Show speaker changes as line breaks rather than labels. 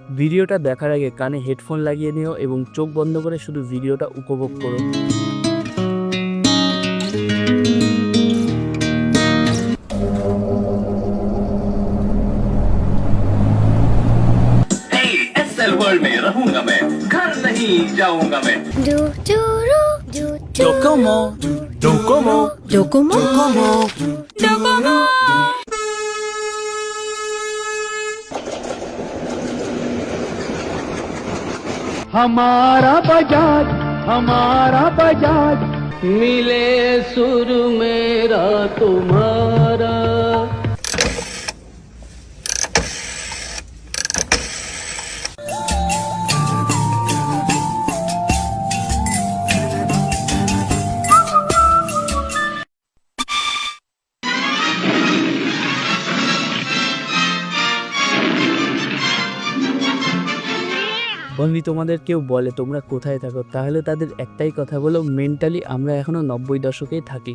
ভিডিওটা দেখার আগে কানে হেডফোন লাগিয়ে নিও এবং চোখ বন্ধ করে শুধু ভিডিওটা উপভোগ করো।
एसएल वर्ल्ड में रहूंगा मैं, घर नहीं जाऊंगा मैं।
Docomo, Docomo, Docomo, Docomo, Docomo.
हमारा बजाज मिले सुर मेरा तुम्हारा।
বন্ধু, তোমাদের কেউ বলে তোমরা কোথায় থাকো, তাহলে তাদের একটাই কথা বলো, মেন্টালি আমরা এখনো 90 দশকেই থাকি।